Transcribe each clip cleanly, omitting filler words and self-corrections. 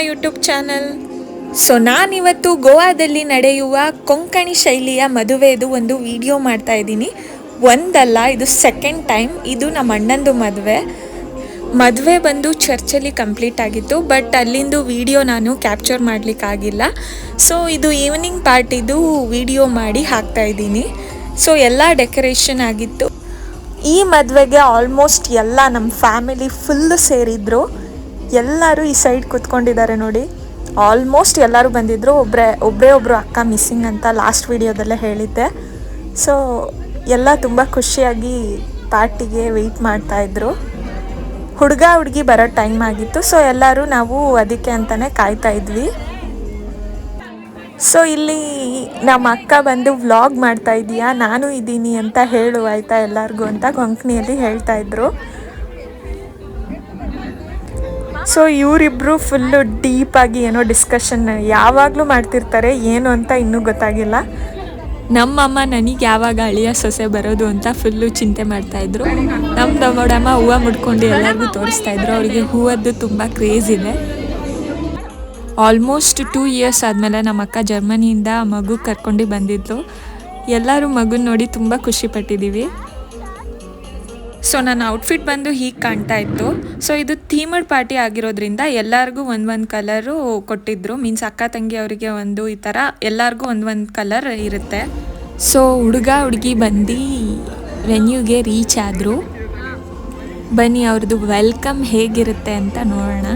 My YouTube channel. So ನಾನಿವತ್ತು ಗೋವಾದಲ್ಲಿ ನಡೆಯುವ ಕೊಂಕಣಿ ಶೈಲಿಯ ಮದುವೆದು ಒಂದು ವಿಡಿಯೋ ಮಾಡ್ತಾ ಇದ್ದೀನಿ. ಒಂದಲ್ಲ, ಇದು ಸೆಕೆಂಡ್ ಟೈಮ್. ಇದು ನಮ್ಮ ಅಣ್ಣಂದು ಮದುವೆ ಬಂದು ಚರ್ಚಲ್ಲಿ ಕಂಪ್ಲೀಟ್ ಆಗಿತ್ತು, ಬಟ್ ಅಲ್ಲಿಂದು ವಿಡಿಯೋ ನಾನು ಕ್ಯಾಪ್ಚರ್ ಮಾಡಲಿಕ್ಕಾಗಿಲ್ಲ. ಸೊ ಇದು ಈವ್ನಿಂಗ್ ಪಾರ್ಟಿದು ವಿಡಿಯೋ ಮಾಡಿ ಹಾಕ್ತಾ ಇದ್ದೀನಿ. ಸೊ ಎಲ್ಲ ಡೆಕೋರೇಷನ್ ಆಗಿತ್ತು. ಈ ಮದುವೆಗೆ ಆಲ್ಮೋಸ್ಟ್ ಎಲ್ಲ ನಮ್ಮ ಫ್ಯಾಮಿಲಿ ಫುಲ್ ಸೇರಿದ್ರು. ಎಲ್ಲರೂ ಈ ಸೈಡ್ ಕೂತ್ಕೊಂಡಿದ್ದಾರೆ ನೋಡಿ. ಆಲ್ಮೋಸ್ಟ್ ಎಲ್ಲರೂ ಬಂದಿದ್ದರು. ಒಬ್ಬರು ಅಕ್ಕ ಮಿಸ್ಸಿಂಗ್ ಅಂತ ಲಾಸ್ಟ್ ವಿಡಿಯೋದಲ್ಲೇ ಹೇಳಿದ್ದೆ. ಸೊ ಎಲ್ಲ ತುಂಬ ಖುಷಿಯಾಗಿ ಪಾರ್ಟಿಗೆ ವೆಯ್ಟ್ ಮಾಡ್ತಾಯಿದ್ರು. ಹುಡುಗಿ ಬರೋ ಟೈಮ್ ಆಗಿತ್ತು. ಸೊ ಎಲ್ಲರೂ ನಾವು ಅದಕ್ಕೆ ಅಂತಲೇ ಕಾಯ್ತಾ ಇದ್ವಿ. ಸೊ ಇಲ್ಲಿ ನಮ್ಮ ಅಕ್ಕ ಬಂದು ವ್ಲಾಗ್ ಮಾಡ್ತಾ ಇದೀಯಾ, ನಾನು ಇದ್ದೀನಿ ಅಂತ ಹೇಳು ಆಯಿತಾ ಎಲ್ಲರಿಗೂ ಅಂತ ಕೊಂಕಣಿಯಲ್ಲಿ ಹೇಳ್ತಾಯಿದ್ರು. ಸೊ ಇವರಿಬ್ಬರು ಫುಲ್ಲು ಡೀಪಾಗಿ ಏನೋ ಡಿಸ್ಕಷನ್ ಯಾವಾಗಲೂ ಮಾಡ್ತಿರ್ತಾರೆ, ಏನು ಅಂತ ಇನ್ನೂ ಗೊತ್ತಾಗಿಲ್ಲ. ನಮ್ಮಮ್ಮ ನನಗೆ ಯಾವಾಗ ಅಳಿಯ ಸೊಸೆ ಬರೋದು ಅಂತ ಫುಲ್ಲು ಚಿಂತೆ ಮಾಡ್ತಾಯಿದ್ರು. ನಮ್ಮ ದೊಡ್ಡಮ್ಮ ಹೂವು ಮುಡ್ಕೊಂಡು ಎಲ್ಲರಿಗೂ ತೋರಿಸ್ತಾಯಿದ್ರು. ಅವರಿಗೆ ಹೂವದ್ದು ತುಂಬ ಕ್ರೇಜ್ ಇದೆ. ಆಲ್ಮೋಸ್ಟ್ 2 ಇಯರ್ಸ್ ಆದಮೇಲೆ ನಮ್ಮ ಅಕ್ಕ ಜರ್ಮನಿಯಿಂದ ಮಗು ಕರ್ಕೊಂಡು ಬಂದಿದ್ಲು. ಎಲ್ಲರೂ ಮಗುನ ನೋಡಿ ತುಂಬ ಖುಷಿಪಟ್ಟಿದ್ದೀವಿ. ಸೊ ನನ್ನ ಔಟ್ಫಿಟ್ ಬಂದು ಹೀಗೆ ಕಾಣ್ತಾ ಇತ್ತು. ಸೊ ಇದು ಥೀಮಡ್ ಪಾರ್ಟಿ ಆಗಿರೋದ್ರಿಂದ ಎಲ್ಲರಿಗೂ ಒಂದೊಂದು ಕಲರು ಕೊಟ್ಟಿದ್ರು. ಮೀನ್ಸ್ ಅಕ್ಕ ತಂಗಿ ಅವರಿಗೆ ಒಂದು ಈ ಥರ ಎಲ್ಲರಿಗೂ ಒಂದೊಂದು ಕಲರ್ ಇರುತ್ತೆ. ಸೊ ಹುಡುಗಿ ಬಂದು ವೆನ್ಯೂಗೆ ರೀಚ್ ಆದರು. ಬನ್ನಿ ಅವ್ರದ್ದು ವೆಲ್ಕಮ್ ಹೇಗಿರುತ್ತೆ ಅಂತ ನೋಡೋಣ.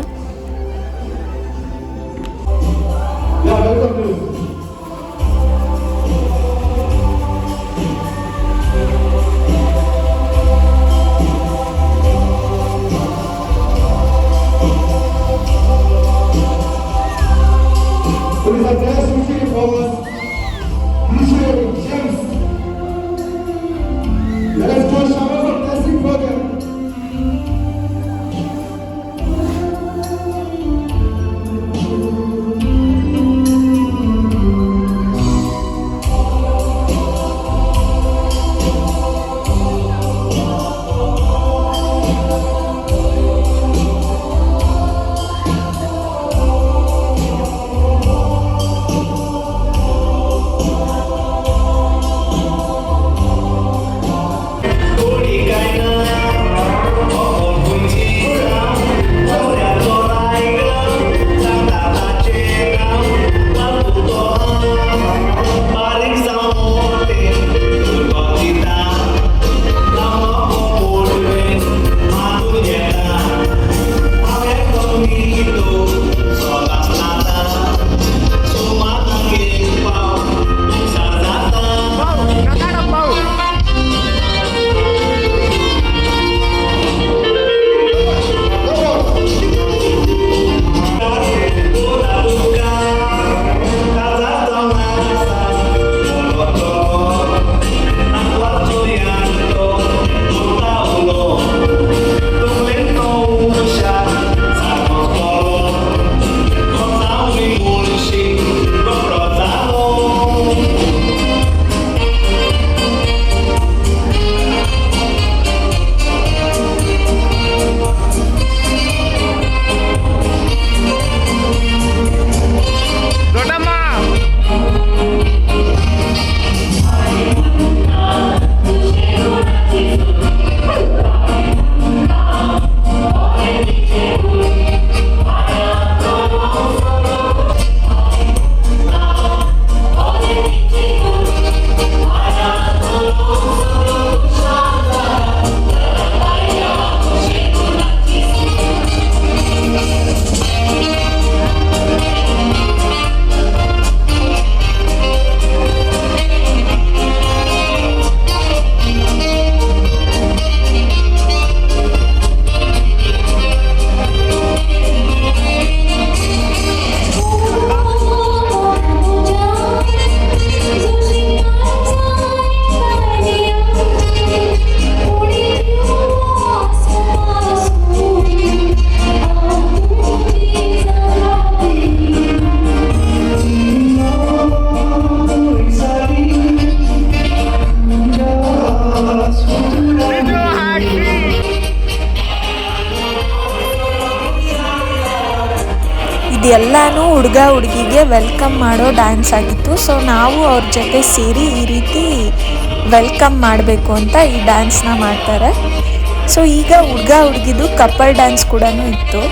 ಹುಡುಗ ಹುಡುಗಿಗೆ ವೆಲ್ಕಮ್ ಮಾಡೋ ಡ್ಯಾನ್ಸ್ ಆಗಿತ್ತು. ಸೊ ನಾವು ಅವ್ರ ಜೊತೆ ಸೇರಿ ಈ ರೀತಿ ವೆಲ್ಕಮ್ ಮಾಡಬೇಕು ಅಂತ ಈ ಡ್ಯಾನ್ಸ್ನ ಮಾಡ್ತಾರೆ. ಸೊ ಈಗ ಹುಡುಗ ಹುಡುಗಿದು ಕಪಲ್ ಡ್ಯಾನ್ಸ್ ಕೂಡ ಇತ್ತು.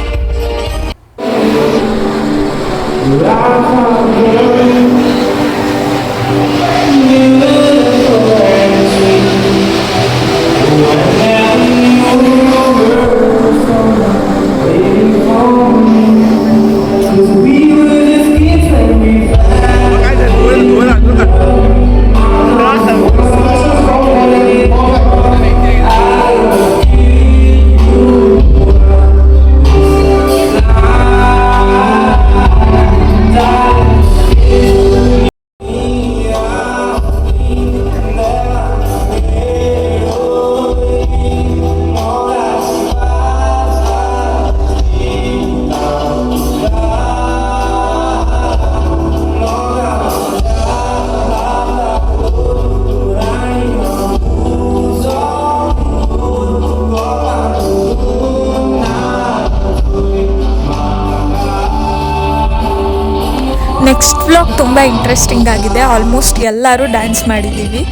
ನೆಕ್ಸ್ಟ್ ವ್ಲಾಗ್ ತುಂಬ ಇಂಟ್ರೆಸ್ಟಿಂಗ್ ಆಗಿದೆ. ಆಲ್ಮೋಸ್ಟ್ ಎಲ್ಲರೂ ಡ್ಯಾನ್ಸ್ ಮಾಡಿದ್ದೀವಿ.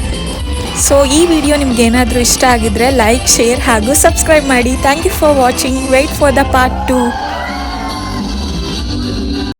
ಸೊ ಈ ವಿಡಿಯೋ ನಿಮ್ಗೆ ಏನಾದರೂ ಇಷ್ಟ ಆಗಿದ್ರೆ ಲೈಕ್, ಶೇರ್ ಹಾಗೂ ಸಬ್ಸ್ಕ್ರೈಬ್ ಮಾಡಿ. Thank you for watching. Wait for the part 2.